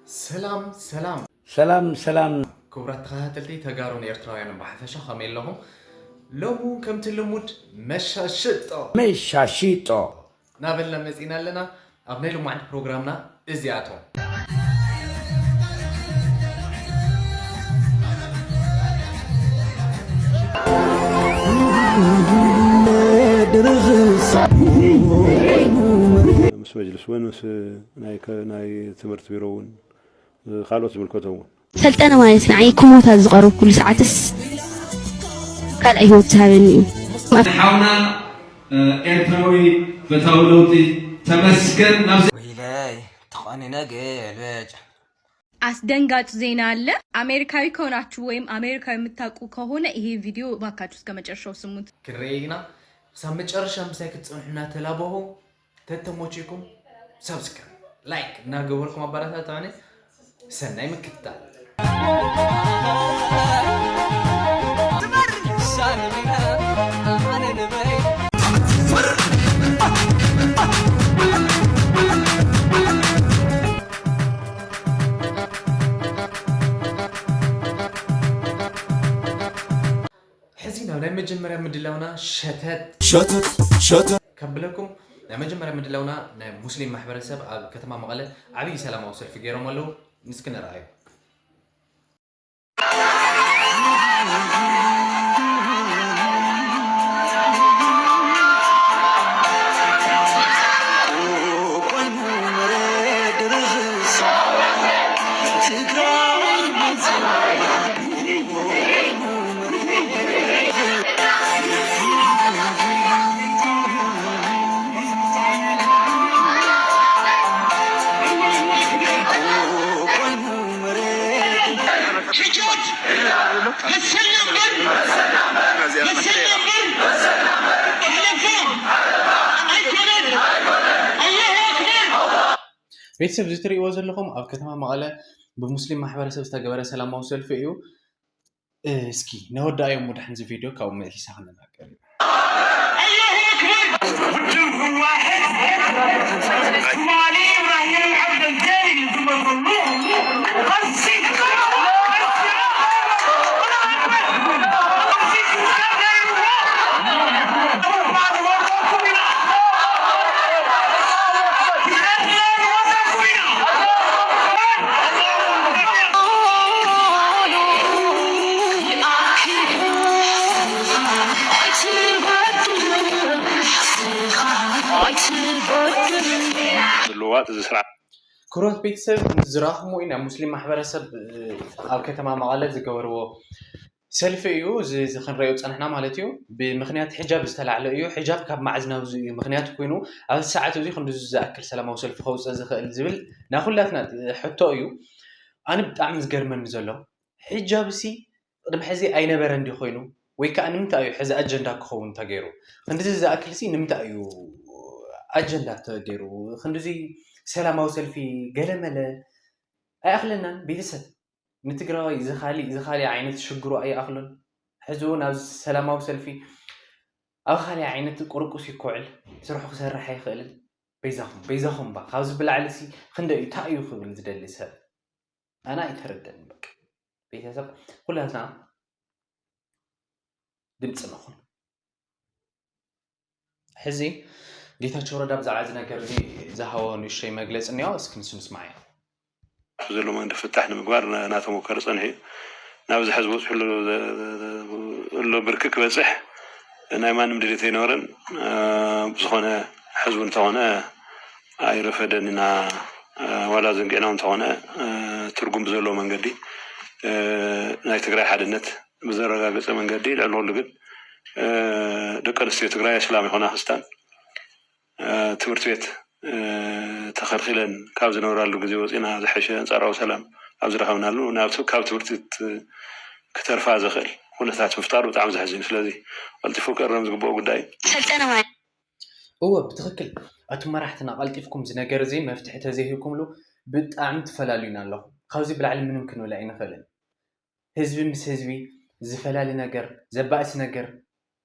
سلام سلام سلام كبرات تخاتلتي تقارون إيرتراويان بحفشة خميل لهم لومو كم تلمود مشا شطة مشاشيطو نابل لمزينا لنا أبني لهم عند بروغرامنا إزياتهم مس مجلس وين مس ناي تمرت بيرون خالوت بالكتبون سلطنة ማለት ንዓይ ክሞታ ዝቐርብ ኩሉ ሰዓትስ ካልኣይ ሂወት ዝሃበኒ እዩ ሓውና ኤርትራዊ ፍትሃዊ ለውጢ ተመስገን ናብ ወይላይ ተቆኒነ ገልበጭ አስደንጋጭ ዜና አለ። አሜሪካዊ ከሆናችሁ ወይም አሜሪካዊ የምታውቁ ከሆነ ይሄ ቪዲዮ ባካችሁ እስከ መጨረሻው ስሙት። كرينا سام مጨረሻ مساك تصنحنا تلابوه تتموچيكم سبسكرايب لايك ناغوركم አባራታ ታኔ ሰናይ ምክታል حزينا ولا مجمرة مدلونا شتت كبلكم لا مجمرة مدلونا مسلم محبر السب كتما مقالة عبي سلام وصل في جيرو مالو نسكن رأيه ቤተሰብ ዝትሪእዎ ዘለኹም ኣብ ከተማ መቐለ ብሙስሊም ማሕበረሰብ ዝተገበረ ሰላማዊ ሰልፊ እዩ። እስኪ ነወዳእዮም ሙድሕን ዚ ቪድዮ ካብኡ መሊሳ ክንናገር እዩ። كروت ቤተሰብ ዝራኽሙ ኢና ሙስሊም ማሕበረሰብ ኣብ ከተማ መቐለ ዝገበርዎ ሰልፊ እዩ እዚ ክንሪኦ ፀንሕና ማለት እዩ ብምኽንያት ሕጃብ ዝተላዕለ እዩ ሕጃብ ካብ ማዕዝናው ምኽንያት ኮይኑ ኣብ ሰዓት እዚ ክንዲ ዝኣክል ሰላማዊ ሰልፊ ከውፅእ ዝኽእል ዝብል ናኩላትና ሕቶ እዩ ኣነ ብጣዕሚ ዝገርመኒ ዘሎ ሕጃብ ሲ ቅድሚ ሕዚ ኣይነበረ እንዲ ኮይኑ ወይ ከዓ ንምንታይ እዩ ሕዚ ኣጀንዳ ክኸውን ተገይሩ ክንዲ ዝኣክል ሲ ንምንታይ እዩ ኣጀንዳ ተገይሩ ክንዲ ሰላማዊ ሰልፊ ገለመለ ኣይኣኽለናን ቤተሰብ ንትግራዋይ ዝኻሊ ዓይነት ሽግሩ ኣይኣኽሎን ሕዚ እውን ኣብ ሰላማዊ ሰልፊ ኣብ ካሊ ዓይነት ቁርቁስ ይኩዕል ስርሑ ክሰርሕ ኣይኽእልን በይዛኹም ባ ካብዚ ብላዕሊ ሲ ክንደይ እዩ እንታይ እዩ ክብል ዝደሊ ሰብ ኣነ ኣይተረድአን በቃ ቤተሰብ ኩላትና ድምፂ ንኹን ሕዚ ጌታቸው ረዳ ብዛዕባ እዚ ነገር እዚ ዝሃቦ ንእሽተይ መግለፂ እኒኦ እስኪ ንሱ ንስማዕ ኢና ዘሎ መንገዲ ፍታሕ ንምግባር እናተሞከረ ፀንሒ ናብዚ ሕዝቢ በፅሑ ሎ ብርኪ ክበፅሕ ናይ ማንም ድሌት ኣይነበረን ብዝኾነ ሕዝቢ እንተኾነ ኣይረፈደን ኢና ዋላ ዘንጊዕና እንተኾነ ትርጉም ብዘለዎ መንገዲ ናይ ትግራይ ሓድነት ብዘረጋገፀ መንገዲ ልዕልሉ ግን ደቂ ኣንስትዮ ትግራይ ሰላም ይኮና ክስታን ትምህርት ቤት ተኸልኺለን ካብ ዝነበራሉ ግዜ ወፂና ዝሐሸ አንጻራዊ ሰላም ኣብ ዝረኸብናሉ ናብቲ ካብ ትምህርት ቤት ክተርፋ ዝኽእል ኩነታት ምፍጣር ብጣዕሚ ዘሕዝን ስለዚ ቀልጢፉ ክእረም ዝግብኦ ጉዳይ ሰልጠነ ማለት እወ ብትክክል ኣቶም መራሕትና ቀልጢፍኩም እዚ ነገር እዚ መፍትሒ ተዘይሂብኩምሉ ብጣዕሚ ትፈላልዩና ኣለኹም ካብዚ ብላዕሊ ምንም ክንብል ኣይንኽእልን ህዝቢ ምስ ህዝቢ ዝፈላሊ ነገር ዘባእሲ ነገር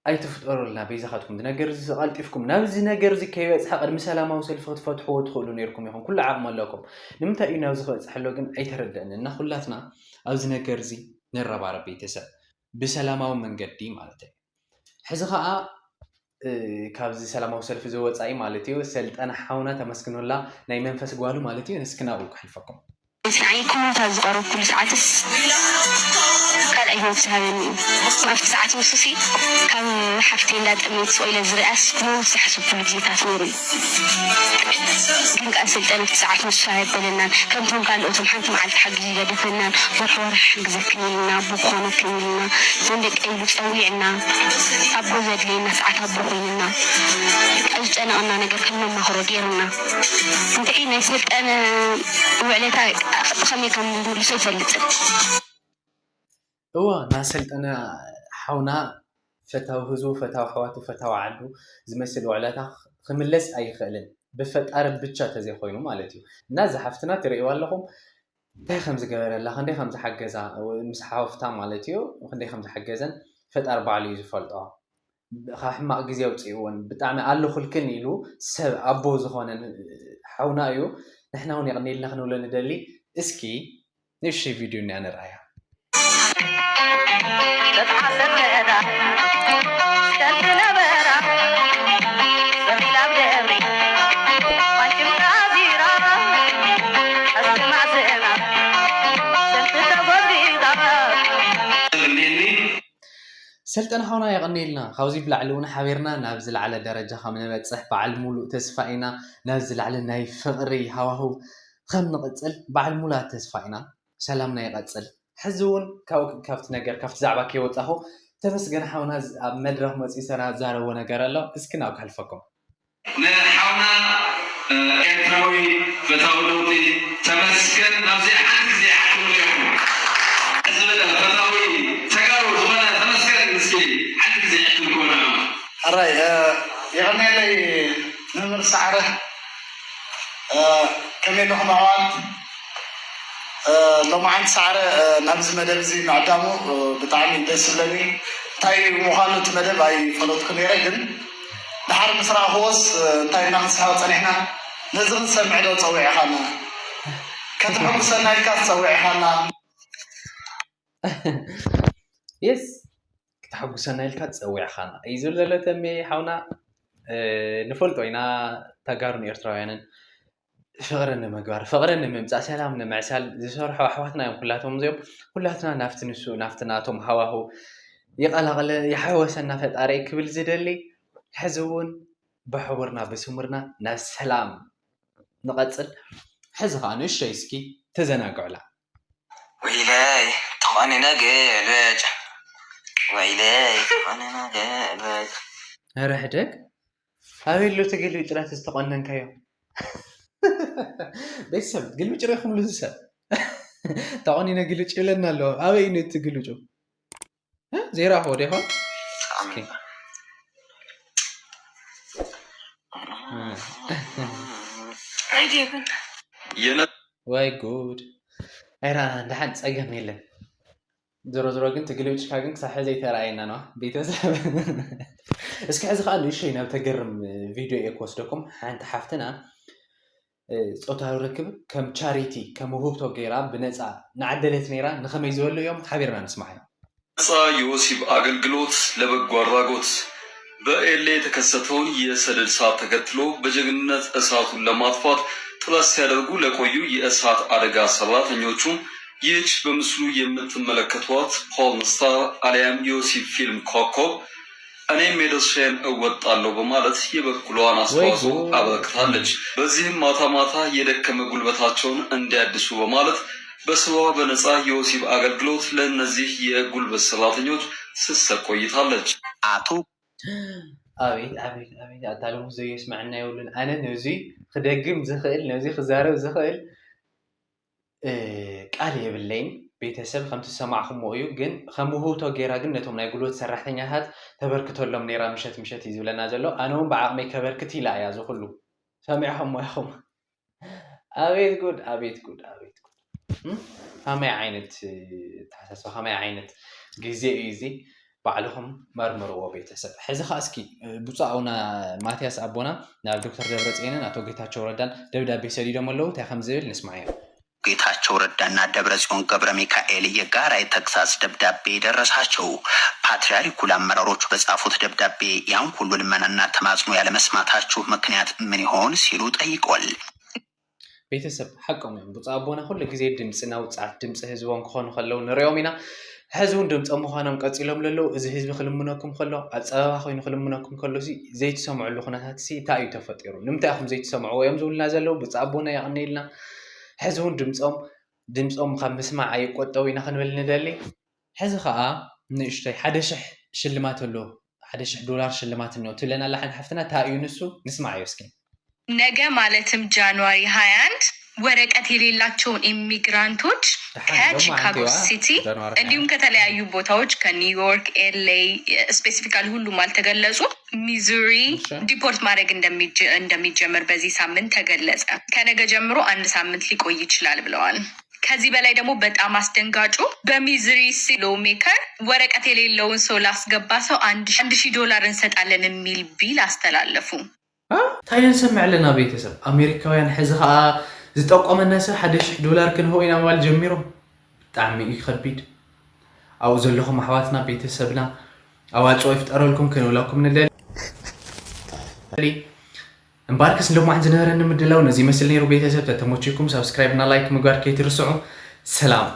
ኣይትፍጠሩልና ቤዛኻትኩም ነገር ዝቐልጢፍኩም ናብዚ ነገር እዚ ከይበፅሓ ቅድሚ ሰላማዊ ሰልፊ ክትፈትሕዎ ትኽእሉ ነይርኩም ኢኹም ኩሉ ዓቕሚ ኣለኩም ንምንታይ እዩ ናብዚ ክበፅሐሎ ግን ኣይተረድአን እና ኩላትና ኣብዚ ነገር እዚ ንረባረብ ቤተሰብ ብሰላማዊ መንገዲ ማለት እዩ ሕዚ ከዓ ካብዚ ሰላማዊ ሰልፊ ዝወፃኢ ማለት እዩ ሰልጠነ ሓውና ተመስግኖላ ናይ መንፈስ ጓሉ ማለት እዩ ንስክናብኡ ክሕልፈኩም سنعيكم تزقروا كل ساعة قال أيها السهلين ما في ساعة وسوسي كم حفتين لاد أميت سؤال الزرقاس مو سحسب كل جزء تاسموري كم قال سلطان في ساعة مشاهد بلنا كم تون قال أوتم حنت مع الحقيقة دفنا وحوار حق زكينا بخونا كمينا زندك أي بتسويعنا أبو زاد لنا ساعة أبوهينا أجد أنا نقدر كنا مخرجيرنا انتهينا يسلك أنا وعليتها خمي كم نقول شو فلت هو ناسلت أنا حونا فتاو هزو فتاو حواتو فتاو عدو زمثل وعلاتا خملس أي خلل بفت أرب بتشات زي خوينو مالتيو ناز حفتنا تريوا لهم ده خمس جبر الله خندي خمس حجزة ومسحة وفتام مالتيو وخندي خمس حجزن فت 4 ليز فلت خاح ما جزية وتسيون بتعمل قال له خلكن يلو سب أبو زخون حونا يو نحن هون يغني لنا خنولا ندلي اسكي نشي فيديو إني أنا رأيها سلطان حونا يغني لنا خوزي بلعلونا حبيرنا نابزل على درجة خمنا بتصح بعلمولو تسفائنا نابزل على ناي فقري هواهو خم نقتل بعلمولا تسفائنا سلامنا يقتل حزون كافت نجر كافت زعبا كيوتاهو تمسجن حونا مدرخ مسي سنة زارو ونجر الله اسكنا وكهلفكم نحونا إنتروي فتاولوتي تمسكن نفسي حد زي حكوليكم أزمنا فتاوي تجارو زمنا تمسكن مسكين حد زي حكوليكم الرأي يغني لي نمر سعره كمين لهم عوان لو ما عند سعره نبز مدب زي نعدامو بتعمل دس لني تاي مخالط مدب أي فلوت كنيرة جن نحر مسرع خوص تاي نحس حوت علينا نزل سمع له تصويع خالنا كتبوا سنة كاس تصويع خالنا يس كتحب سنة الكات تصويع خالنا يزول له تمي حونا نفلت وينا تجارن إرتراينا فقرنا مجار فقرنا ممتع سلامنا مع سال زشرح حواتنا يوم كلاتهم زيهم كلاتنا نافت نسو نافتناتهم هواهو يقلق يحوسنا في طريق بالزدلي حزون بحورنا بسمرنا ناس سلام نقتل حزغان الشيسكي تزناقع له ويلاي تقاني ناقل باج ويلاي تقاني ناقل باج رحدك هاي اللي تقلي ترى تستقنن كيو بيسب قلبي جريخم لزسب تقاني ناقل لنا له هاي اني تقلو جو ها زي راهو دي هون اوكي عيدي يلا واي جود ايرا عند حد صيغم يلن زرو ግን ትግልብጭካ ግን ክሳብ ሕዚ ተራእየና ነው ቤተሰብ እስኪ ሕዚ ከዓ ንእሽተይ ናብ ተገርም ቪድዮ እየ ክወስደኩም ሓንቲ ሓፍትና ፆታዊ ርክብ ከም ቻሪቲ ከም ውህብቶ ገይራ ብነፃ ንዓደለት ነይራ ንኸመይ ዝበሉ እዮም ሓቢርና ንስማዕ እዮም ነፃ የወሲብ አገልግሎት ለበጎ አድራጎት በኤሌ የተከሰተውን የሰደድ እሳት ተከትሎ በጀግንነት እሳቱን ለማጥፋት ጥረት ሲያደርጉ ለቆዩ የእሳት አደጋ ሰራተኞቹ ይህች በምስሉ የምትመለከቷት ፖርን ስታር አሊያም የወሲብ ፊልም ኮከብ እኔም የድርሻዬን እወጣለሁ በማለት የበኩሏን አስተዋጽኦ አበርክታለች። በዚህም ማታ ማታ የደከመ ጉልበታቸውን እንዲያድሱ በማለት በስሯ በነፃ የወሲብ አገልግሎት ለእነዚህ የጉልበት ሰራተኞች ስትሰጥ ቆይታለች። አቤት አቤት አቤት አታለሙ ዘይ ይስማዕና ይውልን አነ ነዚ ክደግም ዝኽእል ነዚ ክዛረብ ዝኽእል ቃል የብለይን ቤተሰብ ከምቲ ሰማዕኹምዎ እዩ ግን ከም ውህብቶ ገይራ ግን ነቶም ናይ ጉልበት ሰራሕተኛታት ተበርክተሎም ነይራ ምሸት ምሸት እዩ ዝብለና ዘሎ ኣነ እውን ብዓቕመይ ከበርክት ኢላ እያ ዝኩሉ ሰሚዕኹም ኢኹም አቤት ጉድ አቤት ጉድ አቤት ጉድ ከመይ ዓይነት ተሓሳስባ ከመይ ዓይነት ግዜ እዩ እዚ ባዕልኹም መርምርዎ ቤተሰብ ሕዚ ኸ እስኪ ብፁዕና ማትያስ ኣቦና ናብ ዶክተር ደብረጽዮንን አቶ ጌታቸው ረዳን ደብዳቤ ሰዲዶም ኣለዉ እንታይ ከም ዝብል ንስማዕ። ጌታቸው ረዳና ደብረጽዮን ገብረ ሚካኤል የጋራ የተግሳጽ ደብዳቤ ደረሳቸው። ፓትርያርኩ ለአመራሮቹ በጻፉት ደብዳቤ ያን ሁሉ ልመናና ተማጽኖ ያለመስማታችሁ ምክንያት ምን ይሆን ሲሉ ጠይቀዋል። ቤተሰብ ሐቆም ብፁዕ ኣቦና ሁሉ ጊዜ ድምፅና ውፅዓት ድምፂ ህዝቦም ክኾኑ ከለዉ ንሪኦም ኢና። ሕዚ እውን ድምፆም ምዃኖም ቀፂሎም ለለዉ እዚ ህዝቢ ክልምነኩም ከሎ ኣፀበባ ኮይኑ ክልምነኩም ከሎ ዘይትሰምዑሉ ኩነታት እንታይ እዩ ተፈጢሩ ንምንታይ ኢኹም ዘይትሰምዑ እዮም ዝብልና ዘለዉ ብፁዕ ኣቦና ይቕኒኢልና። ሕዚ እውን ድምፆም ካብ ምስማዕ ኣይቆጠቡ ኢና ክንብል ንደሊ። ሕዚ ከዓ ንእሽተይ 1,000 ሽልማት ኣሎ $1,000 ሽልማት ነው ትብለና ኣላ ሓንቲ ሓፍትና እንታይ እዩ ንሱ ንስማዕ እዩ እስኪ። ነገ ማለትም ጃንዋሪ 21 ወረቀት የሌላቸውን ኢሚግራንቶች ከቺካጎ ሲቲ እንዲሁም ከተለያዩ ቦታዎች ከኒውዮርክ፣ ኤልኤ ስፔሲፊካሊ ሁሉም አልተገለጹ ሚዙሪ ዲፖርት ማድረግ እንደሚጀምር በዚህ ሳምንት ተገለጸ። ከነገ ጀምሮ 1 ሳምንት ሊቆይ ይችላል ብለዋል። ከዚህ በላይ ደግሞ በጣም አስደንጋጩ በሚዙሪ ሎ ሜከር ወረቀት የሌለውን ሰው ላስገባ ሰው $1,000 እንሰጣለን የሚል ቢል አስተላለፉ። ታይን ሰምዕ ለና ቤተሰብ አሜሪካውያን ሕዚ ከዓ ዝጠቆመና ሰብ $1,000 ክንህቦ ኢና ምባል ጀሚሮም ብጣዕሚ እዩ ከቢድ። ኣብኡ ዘለኹም ኣሕዋትና ቤተሰብና ኣዋፅኦ ይፍጠረልኩም ክንብለኩም ንደሊ እምባርክስ እንደማዕን ዝነበረኒ ምድላው ነዚ መስል ነይሩ። ቤተሰብ ተተሞችኩም ሰብስክራይብ እና ላይክ ምግባር ከይትርስዑ። ሰላም